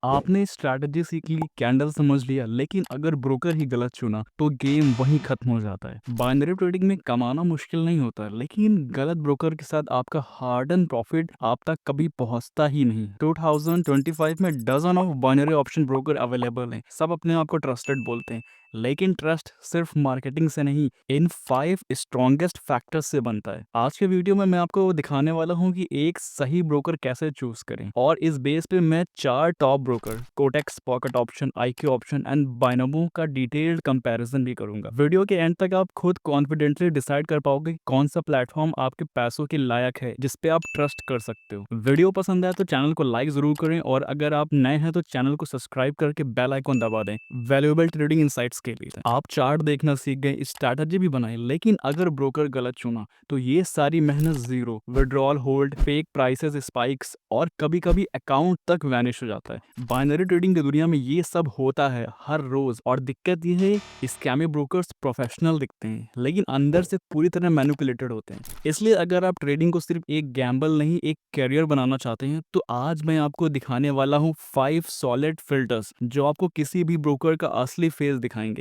आपने स्ट्रैटेजी सीख ली, कैंडल समझ लिया, लेकिन अगर ब्रोकर ही गलत चुना तो गेम वहीं खत्म हो जाता है। बाइनरी ट्रेडिंग में कमाना मुश्किल नहीं होता, लेकिन गलत ब्रोकर के साथ आपका हार्ड एंड प्रॉफिट आप तक कभी पहुंचता ही नहीं। 2025 में dozen of binary option broker available हैं। सब अपने आप को ट्रस्टेड बोलते हैं, लेकिन ट्रस्ट सिर्फ मार्केटिंग से नहीं, इन 5 स्ट्रॉन्गेस्ट फैक्टर्स से बनता है। आज के वीडियो में मैं आपको दिखाने वाला हूं कि एक सही ब्रोकर कैसे चूज करें, और इस बेस पे मैं 4 top broker Quotex, Pocket Option, IQ Option and Binomo का डिटेल्ड कंपैरिजन भी करूंगा। वीडियो के एंड तक आप खुद कॉन्फिडेंटली डिसाइड कर पाओगे कि कौन सा प्लेटफॉर्म आपके पैसों के लायक है, जिसपे आप ट्रस्ट कर सकते हो। वीडियो पसंद आए तो चैनल को लाइक जरूर करें, और अगर आप नए हैं तो चैनल को सब्सक्राइब करके बेल आइकन दबा दें वैल्यूएबल ट्रेडिंग इनसाइट्स के लिए। आप चार्ट देखना सीख गए, स्ट्रैटेजी भी बनाई, लेकिन अगर ब्रोकर गलत चुना तो ये सारी मेहनत zero. Withdrawal, hold, fake prices, spikes और कभी कभी अकाउंट तक वैनिश हो जाता है। बाइनरी ट्रेडिंग की दुनिया में ये सब होता है हर रोज, और दिक्कत ये है स्कैमी ब्रोकर्स प्रोफेशनल दिखते हैं लेकिन अंदर से पूरी तरह मैनिपुलेटेड होते हैं। इसलिए अगर आप ट्रेडिंग को सिर्फ एक गैम्बल नहीं, एक करियर बनाना चाहते हैं तो आज मैं आपको दिखाने वाला हूँ 5 सॉलिड फिल्टर्स जो आपको किसी भी ब्रोकर का असली फेस दिखाएंगे।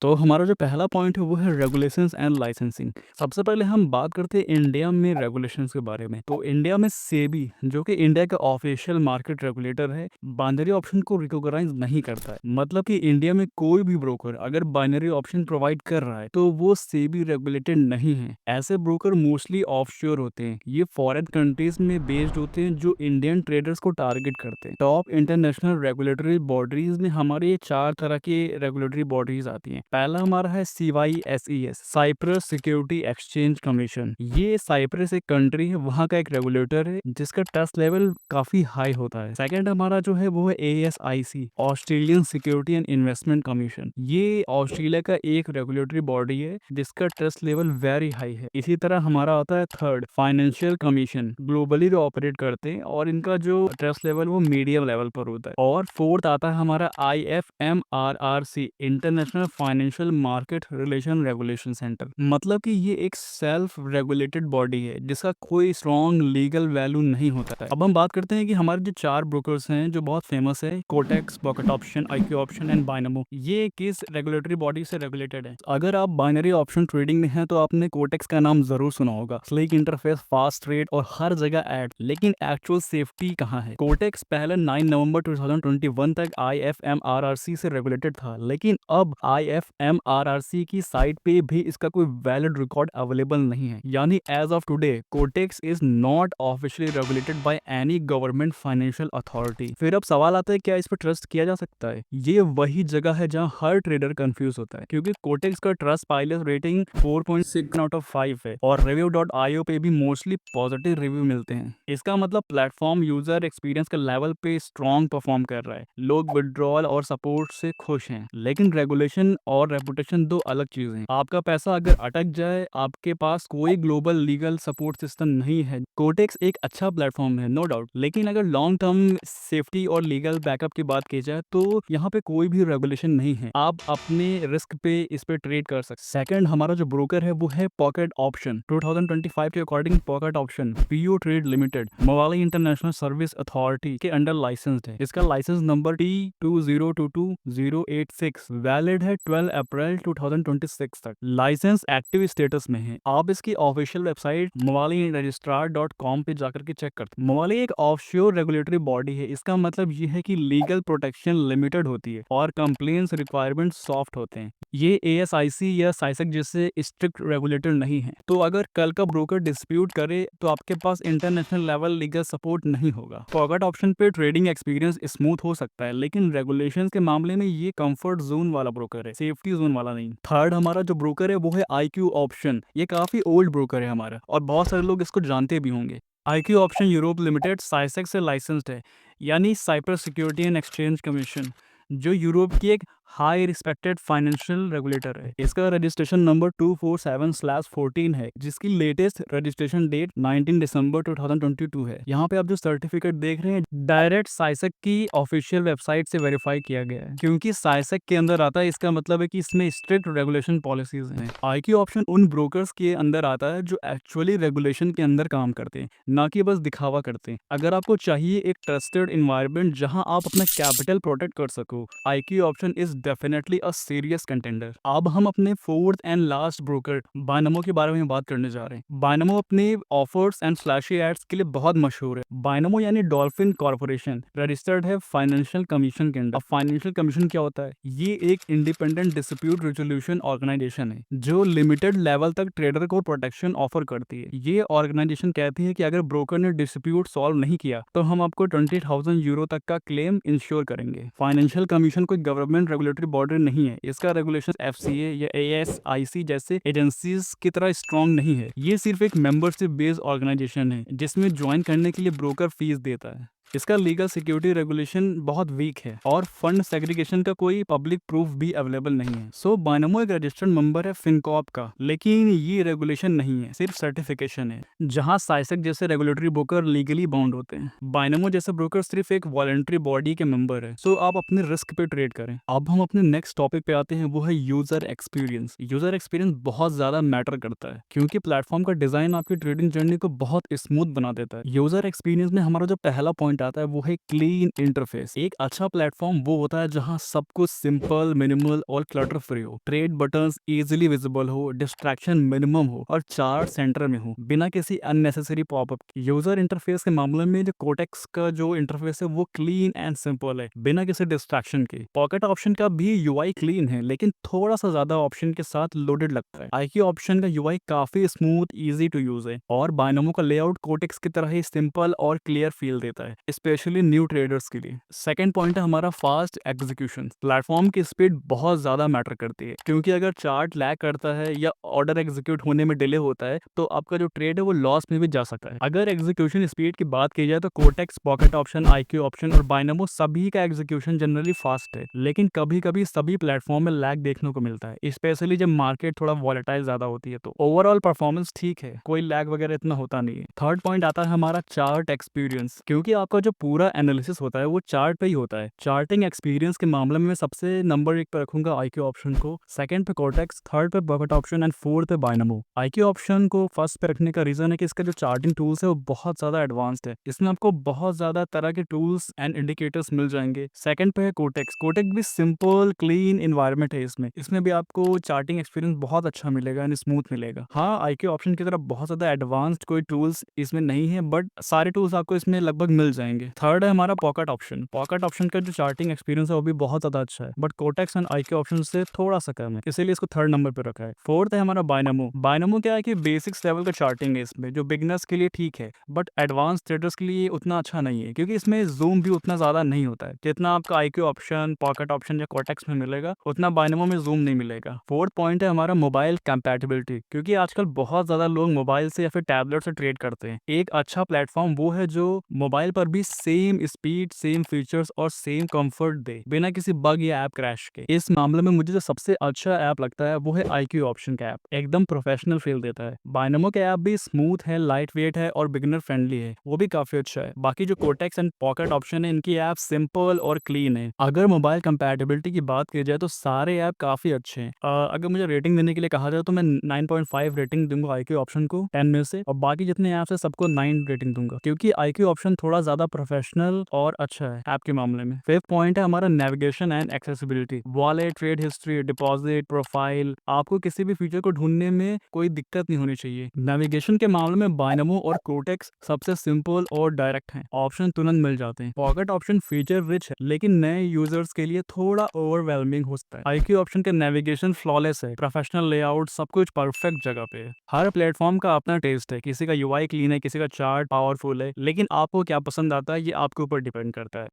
तो हमारा जो पहला पॉइंट है वो है रेगुलेशंस एंड लाइसेंसिंग। सबसे पहले हम बात करते हैं इंडिया में रेगुलेशंस के बारे में। तो इंडिया में सेबी, जो कि इंडिया का ऑफिशियल मार्केट रेगुलेटर है, बाइनरी ऑप्शन को रिकॉग्नाइज नहीं करता है। मतलब कि इंडिया में कोई भी ब्रोकर अगर बाइनरी ऑप्शन प्रोवाइड कर रहा है तो वो सेबी रेगुलेटेड नहीं है। ऐसे ब्रोकर मोस्टली ऑफशोर होते हैं, ये फॉरेन कंट्रीज में बेस्ड होते हैं जो इंडियन ट्रेडर्स को टारगेट करते हैं। टॉप इंटरनेशनल रेगुलेटरी बॉडीज में हमारे 4 तरह की रेगुलेटरी बॉडीज आती हैं। पहला हमारा है CYSES, Cyprus Security Exchange Commission. ये साइप्रस एक कंट्री है, वहाँ का एक रेगुलेटर है जिसका ट्रस्ट लेवल काफी हाई होता है। सेकंड हमारा जो है वो है ASIC, Australian security and investment commission. ये ऑस्ट्रेलिया का एक रेगुलेटरी बॉडी है जिसका ट्रस्ट लेवल वेरी हाई है। इसी तरह हमारा आता है third, financial commission, globally operate करते हैं और इनका जो ट्रस्ट लेवल वो मीडियम लेवल पर होता है। और फोर्थ आता है हमारा IFMRRC, international financial market relation regulation centre. मतलब कि ये एक सेल्फ रेगुलेटेड बॉडी है जिसका कोई स्ट्रॉन्ग लीगल वैल्यू नहीं होता है। अब हम बात करते हैं कि हमारे जो 4 ब्रोकर्स हैं जो बहुत फेमस है, Quotex, Pocket Option, IQ Option and Binomo, ये किस रेगुलेटरी बॉडी से रेगुलेटेड है। अगर आप बाइनरी ऑप्शन ट्रेडिंग में हैं तो आपने कोटेक्स का नाम जरूर सुना होगा। स्लीक इंटरफेस, फास्ट रेट और हर जगह ऐड, लेकिन एक्चुअल सेफ्टी कहाँ है। कोटेक्स पहले 9 नवंबर 2021 तक IFMRRC से रेगुलेटेड था, लेकिन अब IFMRRC की साइट पे भी इसका कोई वैलिड रिकॉर्ड अवेलेबल नहीं है। यानी as of today Quotex is not officially regulated by any government financial authority. फिर अब सवाल आता है क्या इस पर ट्रस्ट किया जा सकता है। ये वही जगह है जहां हर ट्रेडर कंफ्यूज होता है, क्योंकि कोटेक्स का trust pilot rating 4.6 out of 5 है और review.io पे भी मोस्टली पॉजिटिव रिव्यू मिलते हैं। इसका मतलब प्लेटफॉर्म यूजर एक्सपीरियंस के लेवल पे स्ट्रॉन्ग परफॉर्म कर रहा है, लोग विड्रॉल और सपोर्ट से खुश हैं। लेकिन रेगुलेशन और रेपुटेशन दो अलग चीजें हैं। आपका पैसा अगर अटक जाए, आपके पास कोई ग्लोबल लीगल सपोर्ट सिस्टम नहीं है, कोटेक्स एक अच्छा प्लेटफॉर्म है नो डाउट, लेकिन अगर लॉन्ग टर्म सेफ्टी और लीगल बैकअप की बात की जाए तो यहाँ पे कोई भी रेगुलेशन नहीं है। आप अपने रिस्क पे इस पे ट्रेड कर सकते। सेकंड हमारा जो ब्रोकर है वो है पॉकेट ऑप्शन। 2025 के according pocket option PO trade limited मवाली इंटरनेशनल सर्विस अथॉरिटी के अंडर लाइसेंस्ड है। इसका लाइसेंस नंबर T2022086 वैलिड है 12 अप्रैल 2026 तक। लाइसेंस एक्टिव स्टेटस में है। आप इसकी ऑफिशियल वेबसाइट mawali-registrar.com पे जाकर के चेक करते। मवाली एक ऑफशोर रेगुलेटरी बॉडी है। इसका मतलब ये है कि लीगल प्रोटेक्शन लिमिटेड होती है और कंप्लेंट्स रिक्वायरमेंट सॉफ्ट होते हैं। ये ASIC या साइसेक जैसे स्ट्रिक्ट रेगुलेटर नहीं है। तो अगर कल का ब्रोकर डिस्प्यूट करे तो आपके पास इंटरनेशनल लेवल लीगल सपोर्ट नहीं होगा। पॉकेट ऑप्शन पे ट्रेडिंग एक्सपीरियंस स्मूथ हो सकता है, लेकिन रेगुलेशंस के मामले में ये कंफर्ट जोन वाला ब्रोकर है, सेफ्टी जोन वाला नहीं। थर्ड हमारा जो ब्रोकर है वो है IQ ऑप्शन। ये काफी ओल्ड ब्रोकर है हमारा और बहुत सारे लोग इसको जानते भी होंगे। IQ Option Europe Limited CySEC से लाइसेंस्ड है, यानी Cyprus Security and Exchange Commission, जो यूरोप की एक हाई रिस्पेक्टेड फाइनेंशियल रेगुलेटर है। इसका रजिस्ट्रेशन नंबर 247/14 है, जिसकी लेटेस्ट रजिस्ट्रेशन डेट 19 दिसंबर 2022 है। यहाँ पे आप जो सर्टिफिकेट देख रहे हैं, डायरेक्ट साइसेक की ऑफिशियल वेबसाइट से वेरीफाई किया गया है। क्योंकि साइसेक के अंदर आता है, इसका मतलब है कि इसमें स्ट्रिक्ट रेगुलेशन पॉलिसीज हैं। आईक्यू ऑप्शन उन ब्रोकर्स के अंदर आता है जो एक्चुअली रेगुलेशन के अंदर काम करते हैं, ना कि बस दिखावा करते हैं। अगर आपको चाहिए एक ट्रस्टेड इन्वायरमेंट जहां आप अपना कैपिटल प्रोटेक्ट कर सको, IQ option is definitely a serious contender. अब हम अपने फोर्थ एंड लास्ट ब्रोकर बायनमो के बारे में बात करने जा रहे हैं। बायनमो अपने ऑफर्स एंड फ्लैशी एड्स के लिए बहुत मशहूर है। बायनमो यानी डॉल्फिन कॉर्पोरेशन रजिस्टर्ड है फाइनेंशियल कमीशन के अंदर। अब फाइनेंशियल कमीशन क्या होता है? ये एक इंडिपेंडेंट डिस्प्यूट रेजोल्यूशन ऑर्गेनाइजेशन है जो लिमिटेड लेवल तक ट्रेडर को प्रोटेक्शन ऑफर करती है। ये ऑर्गेनाइजेशन कहती है कि अगर ब्रोकर ने डिस्प्यूट सॉल्व नहीं किया तो हम आपको 20,000 यूरो तक का क्लेम इंश्योर करेंगे। फाइनेंशियल कमीशन कोई गवर्नमेंट रेगुलेटरी बॉडी नहीं है। इसका रेगुलेशन एफसीए या एएसआईसी जैसे एजेंसीज की तरह स्ट्रॉन्ग नहीं है। ये सिर्फ एक मेंबरशिप बेस्ड ऑर्गेनाइजेशन है जिसमें ज्वाइन करने के लिए ब्रोकर फीस देता है। इसका लीगल सिक्योरिटी रेगुलेशन बहुत वीक है और फंड सेग्रीगेशन का कोई पब्लिक प्रूफ भी अवेलेबल नहीं है। सो बायनमो एक रजिस्टर्ड मेंबर है फिनकॉप का, लेकिन ये रेगुलेशन नहीं है, सिर्फ सर्टिफिकेशन है। जहां साइसेक जैसे रेगुलेटरी ब्रोकर लीगली बाउंड होते हैं, बायनमो जैसे ब्रोकर सिर्फ एक वॉलंटरी बॉडी के मेंबर है। सो आप अपने रिस्क पे ट्रेड करें। अब हम अपने नेक्स्ट टॉपिक पे आते हैं, वो है यूजर एक्सपीरियंस। यूजर एक्सपीरियंस बहुत ज्यादा मैटर करता है क्योंकि प्लेटफॉर्म का डिजाइन आपकी ट्रेडिंग जर्नी को बहुत स्मूथ बना देता है। यूजर एक्सपीरियंस में हमारा जो पहला पॉइंट आता है वो है क्लीन इंटरफेस। एक अच्छा प्लेटफॉर्म वो होता है जहां सब कुछ सिंपल, मिनिमल और क्लटर फ्री हो। ट्रेड बटन्स इजीली विजिबल हो, डिस्ट्रैक्शन मिनिमम हो और चार्ट सेंटर में हो बिना किसी अननेसेसरी पॉपअप। यूजर इंटरफेस के मामले में जो कोटेक्स का जो इंटरफेस है वो क्लीन एंड सिंपल है, बिना किसी डिस्ट्रैक्शन के। पॉकेट ऑप्शन का भी यूआई क्लीन है, लेकिन थोड़ा सा ज्यादा ऑप्शन के साथ लोडेड लगता है। आईक्यू ऑप्शन का यूआई काफी स्मूथ, इजी टू यूज है और बायनोमो का लेआउट कोटेक्स की तरह ही सिंपल और क्लियर फील देता है, स्पेशली न्यू ट्रेडर्स के लिए। सेकंड पॉइंट है हमारा फास्ट एग्जीक्यूशन। प्लेटफॉर्म की स्पीड बहुत ज्यादा मैटर करती है क्योंकि अगर चार्ट लैग करता है या ऑर्डर एग्जीक्यूट होने में डिले होता है तो आपका जो ट्रेड है वो लॉस में भी जा सकता है। अगर एग्जीक्यूशन स्पीड की बात की जाए तो Quotex, Pocket Option, IQ Option और बायनोमो सभी का एग्जीक्यूशन जनरली फास्ट है, लेकिन कभी कभी सभी प्लेटफॉर्म में लैग देखने को मिलता है, स्पेशली जब मार्केट थोड़ा वॉलेटाइल ज्यादा होती है। तो ओवरऑल परफॉर्मेंस ठीक है, कोई लैग वगैरह इतना होता नहीं है। थर्ड पॉइंट आता है हमारा चार्ट एक्सपीरियंस, क्योंकि आपका जो पूरा एनालिसिस होता है वो चार्ट पे ही होता है। चार्टिंग एक्सपीरियंस के मामले में मैं सबसे नंबर 1 पे रखूंगा आईक्यू ऑप्शन को, सेकंड पे कोटेक्स, थर्ड पे पॉकेट ऑप्शन एंड फोर्थ पे बायनोमो। आईक्यू ऑप्शन को फर्स्ट पे रखने का रीजन है कि इसका जो चार्टिंग टूल्स है वो बहुत ज्यादा एडवांस्ड है। इसमें आपको बहुत ज्यादा तरह के टूल्स एंड इंडिकेटर्स मिल जाएंगे। सेकंड पे है कोटेक्स। कोटेक्स भी सिंपल क्लीन इन्वायरमेंट है। इसमें भी आपको चार्टिंग एक्सपीरियंस बहुत अच्छा मिलेगा एंड स्मूथ मिलेगा। हाँ, आईक्यू ऑप्शन की तरफ बहुत ज्यादा एडवांस्ड कोई टूल्स इसमें नहीं है, बट सारे टूल्स आपको इसमें लगभग मिल जाएंगे। थर्ड है हमारा पॉकेट ऑप्शन। पॉकेट ऑप्शन का जो चार्टिंग एक्सपीरियंस है वो भी बहुत ज्यादा अच्छा है, but Quotex and IQ Option से थोड़ा सा कम है, इसीलिए इसको थर्ड नंबर पे रखा है। फोर्थ है हमारा बायनोमो। बायनोमो क्या है कि बेसिक्स लेवल का चार्टिंग है इसमें, जो बिगनर्स के लिए ठीक है, बट एडवांस ट्रेडर्स के लिए उतना अच्छा नहीं है क्योंकि इसमें जूम भी उतना ज्यादा नहीं होता है। जितना आपका आईक्यू ऑप्शन, पॉकेट ऑप्शन या कोटेक्स में मिलेगा उतना बायनोमो में जूम नहीं मिलेगा। फोर्थ पॉइंट है हमारा मोबाइल कंपैटिबिलिटी, क्योंकि आजकल बहुत ज्यादा लोग मोबाइल से या फिर टैबलेट से ट्रेड करते हैं। एक अच्छा प्लेटफॉर्म वो है जो मोबाइल पर भी सेम स्पीड, सेम फीचर्स और सेम कंफर्ट दे बिना किसी बग या ऐप क्रैश के। इस मामले में मुझे जो सबसे अच्छा ऐप लगता है वो है आईक्यू ऑप्शन का ऐप, एकदम प्रोफेशनल फील देता है। बायनोमो का ऐप भी स्मूथ है, लाइट वेट है और बिगिनर फ्रेंडली है, वो भी काफी अच्छा है। बाकी जो कोटेक्स एंड पॉकेट ऑप्शन है इनकी ऐप सिंपल और क्लीन है। अगर मोबाइल कंपैटिबिलिटी की बात की जाए तो सारे ऐप काफी अच्छे हैं। अगर मुझे रेटिंग देने के लिए कहा जाए तो मैं 9.5 रेटिंग दूंगा आईक्यू ऑप्शन को 10 में से, और बाकी जितने ऐप्स है सबको 9 रेटिंग दूंगा क्योंकि आईक्यू ऑप्शन थोड़ा ज्यादा प्रोफेशनल और अच्छा है ऐप के मामले में। फिफ्थ पॉइंट है हमारा navigation and accessibility. Wallet, trade history, deposit, profile, आपको किसी भी फीचर को ढूंढने में कोई दिक्कत नहीं होनी चाहिए। नेविगेशन के मामले में बायनोमो और कोटेक्स सबसे सिंपल और डायरेक्ट हैं, ऑप्शन तुरंत मिल जाते हैं। पॉकेट ऑप्शन फीचर रिच है लेकिन नए यूजर्स के लिए थोड़ा ओवरवेलमिंग हो सकता है। आईक्यू ऑप्शन का नेविगेशन फ्लॉलेस है, प्रोफेशनल लेआउट, सब कुछ परफेक्ट जगह पे है। हर प्लेटफॉर्म का अपना टेस्ट है, किसी का यूआई क्लीन है, किसी का चार्ट पावरफुल है, लेकिन आपको क्या पसंद आता है ये आपके ऊपर डिपेंड करता है।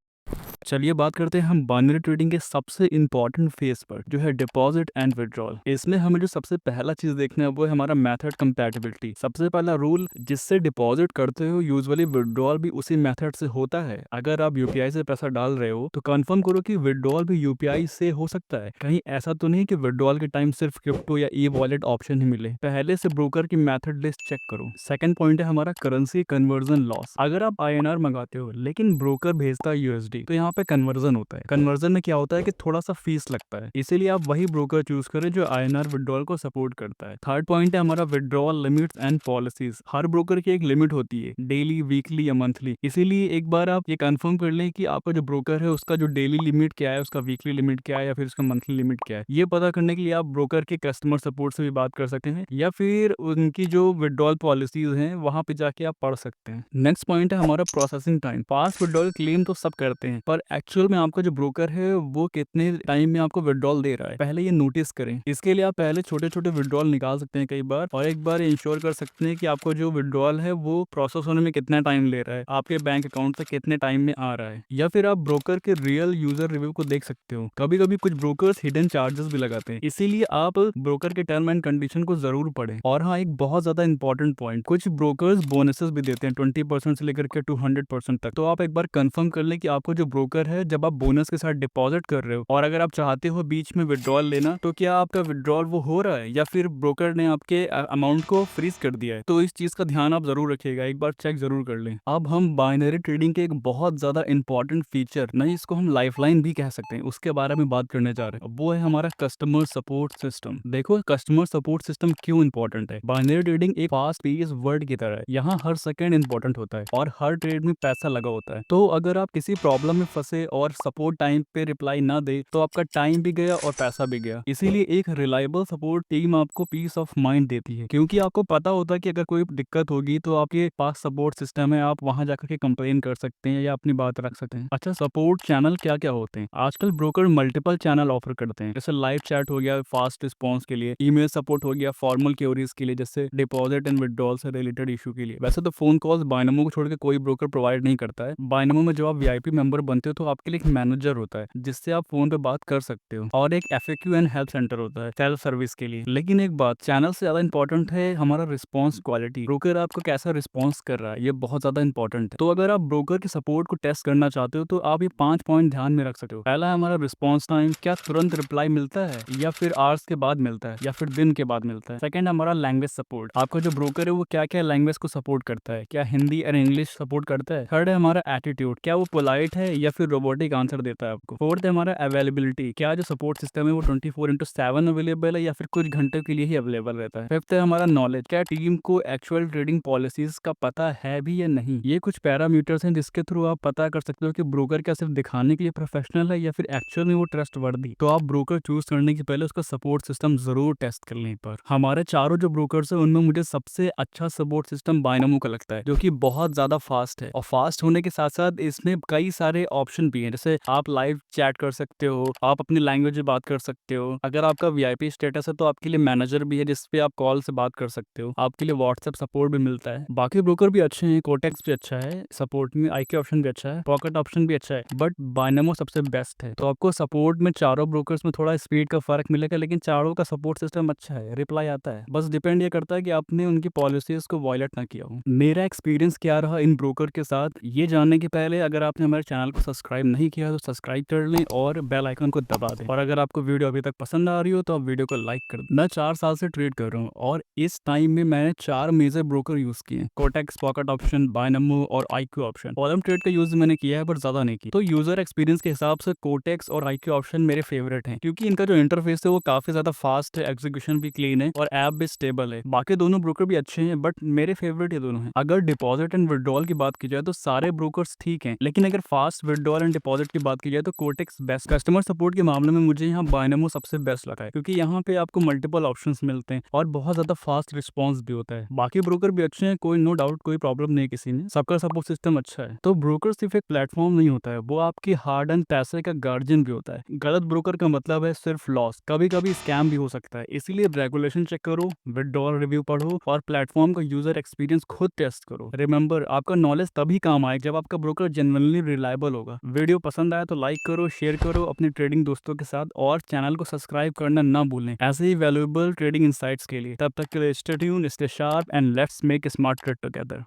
चलिए बात करते हैं हम बाइनरी ट्रेडिंग के सबसे इंपॉर्टेंट फेज पर, जो है डिपॉजिट एंड विड्रॉल। इसमें हमें जो सबसे पहला चीज देखना है वो है हमारा मेथड कंपैटिबिलिटी। सबसे पहला रूल, जिससे डिपॉजिट करते हो यूजुअली विड्रॉल भी उसी मेथड से होता है। अगर आप यूपीआई से पैसा डाल रहे हो तो कंफर्म करो कि विड्रॉल भी यूपीआई से हो सकता है। कहीं ऐसा तो नहीं कि विड्रॉल के टाइम सिर्फ क्रिप्टो या ई वॉलेट ऑप्शन ही मिले। पहले से ब्रोकर की मेथड लिस्ट चेक करो। सेकंड पॉइंट है हमारा करेंसी कन्वर्जन लॉस। अगर आप आईएनआर मंगाते हो लेकिन ब्रोकर भेजता है यूएसडी, तो यहाँ पे कन्वर्जन होता है। कन्वर्जन में क्या होता है कि थोड़ा सा फीस लगता है, इसीलिए आप वही ब्रोकर चूज करें जो आईएनआर विड्रॉल को सपोर्ट करता है। थर्ड पॉइंट है हमारा withdrawal limits and policies. Her broker की एक लिमिट होती है, डेली, वीकली या मंथली। इसीलिए एक बार आप ये कंफर्म कर लें कि आपका जो ब्रोकर है उसका जो डेली लिमिट क्या है, उसका वीकली लिमिट क्या है या फिर उसका मंथली लिमिट क्या है। ये पता करने के लिए आप ब्रोकर के कस्टमर सपोर्ट से भी बात कर सकते हैं या फिर उनकी जो विड्रॉल पॉलिसीज हैं वहां पे जाके आप पढ़ सकते हैं। नेक्स्ट पॉइंट है हमारा processing time. Fast withdrawal claim तो सब करते हैं, पर एक्चुअल में आपका जो ब्रोकर है वो कितने टाइम में आपको विड्रॉल दे रहा है, पहले ये नोटिस करें। इसके लिए आप पहले छोटे छोटे विड्रॉल निकाल सकते हैं कई बार, और एक बार इंश्योर कर सकते हैं कि आपको जो विड्रॉल है वो प्रोसेस होने में कितना टाइम ले रहा है, आपके बैंक अकाउंट तक कितने टाइम में आ रहा है। या फिर आप ब्रोकर के रियल यूजर रिव्यू को देख सकते हो। कभी कभी कुछ ब्रोकर्स हिडन चार्जेस भी लगाते हैं, इसीलिए आप ब्रोकर के टर्म एंड कंडीशन को जरूर पढ़ें। और हाँ, एक बहुत ज्यादा इंपॉर्टेंट पॉइंट, कुछ ब्रोकर्स बोनसेस भी देते हैं 20% से लेकर के 200% तक। तो आप एक बार कंफर्म कर लें कि आपको जो ब्रोकर है, जब आप बोनस के साथ डिपॉजिट कर रहे हो और अगर आप चाहते हो बीच में विड्रॉल लेना, तो क्या आपका विड्रॉल वो हो रहा है या फिर ब्रोकर ने आपके अमाउंट को फ्रीज कर दिया है। तो इस चीज का ध्यान आप जरूर रखिएगा, एक बार चेक जरूर कर लें। अब हम बाइनरी ट्रेडिंग के एक बहुत ज्यादा इंपॉर्टेंट फीचर, नहीं इसको हम लाइफलाइन भी कह सकते हैं, उसके बारे में बात करने जा रहे हैं। वो है हमारा कस्टमर सपोर्ट सिस्टम। देखो, कस्टमर सपोर्ट सिस्टम क्यों इंपॉर्टेंट है। बाइनरी ट्रेडिंग एक फास्ट पेस वर्ल्ड की तरह है, यहाँ हर सेकंड इंपॉर्टेंट होता है और हर ट्रेड में पैसा लगा होता है। तो अगर आप किसी प्रॉब्लम में फंसे और सपोर्ट टाइम पे रिप्लाई ना दे, तो आपका टाइम भी गया और पैसा भी गया। इसीलिए एक रिलायबल सपोर्ट टीम आपको पीस ऑफ माइंड देती है, क्योंकि आपको पता होता है कि अगर कोई दिक्कत होगी तो आपके पास सपोर्ट सिस्टम है, आप वहां जाकर के कंप्लेन कर सकते हैं या अपनी बात रख सकते हैं। अच्छा, सपोर्ट चैनल क्या क्या होते हैं। आजकल ब्रोकर मल्टीपल चैनल ऑफर करते हैं, जैसे लाइव चैट हो गया फास्ट रिस्पॉन्स के लिए, ईमेल सपोर्ट हो गया फॉर्मल क्वेरीज के लिए, जैसे डिपॉजिट एंड विड्रॉल से रिलेटेड इशू के लिए। वैसे तो फोन कॉल्स बायनमो को छोड़ के कोई ब्रोकर प्रोवाइड नहीं करता है। बायनमो में जब आप वीआईपी मेंबर बनते हो तो आपके लिए एक मैनेजर होता है जिससे आप फोन पे बात कर सकते हो, और एक एफएक्यू एंड हेल्प सेंटर होता है सेल्फ सर्विस के लिए। लेकिन एक बात, चैनल से ज्यादा इंपॉर्टेंट है हमारा रिस्पॉन्स क्वालिटी। ब्रोकर आपको कैसा रिस्पॉन्स कर रहा है, ये बहुत ज्यादा इंपॉर्टेंट है। तो अगर आप ब्रोकर के सपोर्ट को टेस्ट करना चाहते हो तो आप ये 5 पॉइंट ध्यान में रख सकते हो। पहला है हमारा रिस्पॉन्स टाइम, क्या तुरंत रिप्लाई मिलता है या फिर आवर्स के बाद मिलता है या फिर दिन के बाद मिलता है। सेकंड, हमारा लैंग्वेज सपोर्ट, आपका जो ब्रोकर है वो क्या क्या लैंग्वेज को सपोर्ट करता है, क्या हिंदी और इंग्लिश सपोर्ट करता है। थर्ड है हमारा एटीट्यूड, क्या वो पोलाइट है या फिर रोबोटिक आंसर देता है आपको। फोर्थ है हमारा अवेलेबिलिटी, क्या जो सपोर्ट सिस्टम है वो 24/7 अवेलेबल है या फिर कुछ घंटे के लिए ही अवेलेबल रहता है। फिफ्थ है हमारा नॉलेज, क्या टीम को एक्चुअल ट्रेडिंग पॉलिसीज का पता है भी या नहीं। ये कुछ पैरामीटर्स हैं जिसके थ्रू आप पता कर सकते हो कि ब्रोकर क्या सिर्फ दिखाने के लिए प्रोफेशनल है या फिर एक्चुअल में वो ट्रस्ट वर्दी। तो आप ब्रोकर चूज करने के पहले उसका सपोर्ट सिस्टम जरूर टेस्ट कर लें। पर हमारे चारों जो ब्रोकर्स है उनमें मुझे सबसे अच्छा सपोर्ट सिस्टम बायनमो का लगता है, जो कि बहुत ज्यादा फास्ट है। और फास्ट होने के साथ साथ इसमें कई सारे ऑप्शन भी हैं, जैसे आप लाइव चैट कर सकते हो, आप अपनी लैंग्वेज में बात कर सकते हो। अगर आपका वीआईपी स्टेटस है तो आपके लिए मैनेजर भी है जिसपे आप कॉल से बात कर सकते हो, आपके लिए व्हाट्सएप सपोर्ट भी मिलता है। बाकी ब्रोकर भी अच्छे हैं, कोटेक्स भी अच्छा है सपोर्ट में, आईके ऑप्शन भी अच्छा है, पॉकेट ऑप्शन भी अच्छा है, बट बायनमो सबसे बेस्ट है। तो आपको सपोर्ट में चारों ब्रोकर्स में थोड़ा स्पीड का फर्क मिलेगा, लेकिन चारों का सपोर्ट सिस्टम अच्छा है, रिप्लाई आता है। बस डिपेंड ये करता है कि आपने उनकी पॉलिसीज को वायलेट ना किया हो। मेरा एक्सपीरियंस क्या रहा इन ब्रोकर के साथ, ये जानने के पहले अगर आपने हमारे चैनल को सब्सक्राइब नहीं किया तो सब्सक्राइब कर लें और बेल आइकन को दबा दें। और अगर आपको वीडियो अभी तक पसंद आ रही हो तो आप वीडियो को लाइक कर दें। मैं 4 साल से ट्रेड कर रहा हूँ और इस टाइम में मैंने 4 मेजर ब्रोकर यूज किए, कोटेक्स, पॉकेट ऑप्शन, बायनमो और आईक्यू ऑप्शन। कॉलम ट्रेड का यूज मैंने किया है पर ज्यादा नहीं किया। तो यूजर एक्सपीरियंस के हिसाब से कोटेक्स और आईक्यू ऑप्शन मेरे फेवरेट हैं, क्योंकि इनका जो इंटरफेस है वो काफी ज्यादा फास्ट है, एग्जीक्यूशन भी क्लीन है और ऐप भी स्टेबल है। बाकी दोनों ब्रोकर भी अच्छे हैं, बट मेरे फेवरेट ये दोनों हैं। अगर डिपॉजिट एंड विड्रॉल की बात की जाए तो सारे ब्रोकर्स ठीक हैं, लेकिन अगर फास्ट विड्रॉल एंड डिपॉजिट की बात की जाए तो कोटेक्स बेस्ट। कस्टमर सपोर्ट के मामले में मुझे यहाँ बायनमो सबसे बेस्ट लगा है, क्योंकि यहाँ पे आपको मल्टीपल ऑप्शंस मिलते हैं और बहुत ज्यादा फास्ट रिस्पॉन्स भी होता है। बाकी ब्रोकर भी अच्छे हैं, कोई नो डाउट, कोई प्रॉब्लम नहीं किसी में, सबका सपोर्ट सिस्टम अच्छा है। तो ब्रोकर सिर्फ एक प्लेटफॉर्म नहीं होता है, वो आपकी हार्ड एंड पैसे का गार्जियन भी होता है। गलत ब्रोकर का मतलब है सिर्फ लॉस, कभी कभी स्कैम भी हो सकता है। इसीलिए रेगुलेशन चेक करो, विड्रॉल रिव्यू पढ़ो और प्लेटफॉर्म का यूजर एक्सपीरियंस खुद टेस्ट करो। रिमेंबर, आपका नॉलेज तभी काम आए जब आपका ब्रोकर जेन्युइनली रिलायबल होगा। होगा। वीडियो पसंद आया तो लाइक करो, शेयर करो अपने ट्रेडिंग दोस्तों के साथ और चैनल को सब्सक्राइब करना ना भूलें ऐसे ही वैल्यूएबल ट्रेडिंग इनसाइट्स के लिए। तब तक के लिए stay tuned, stay sharp and let's make smart trade together.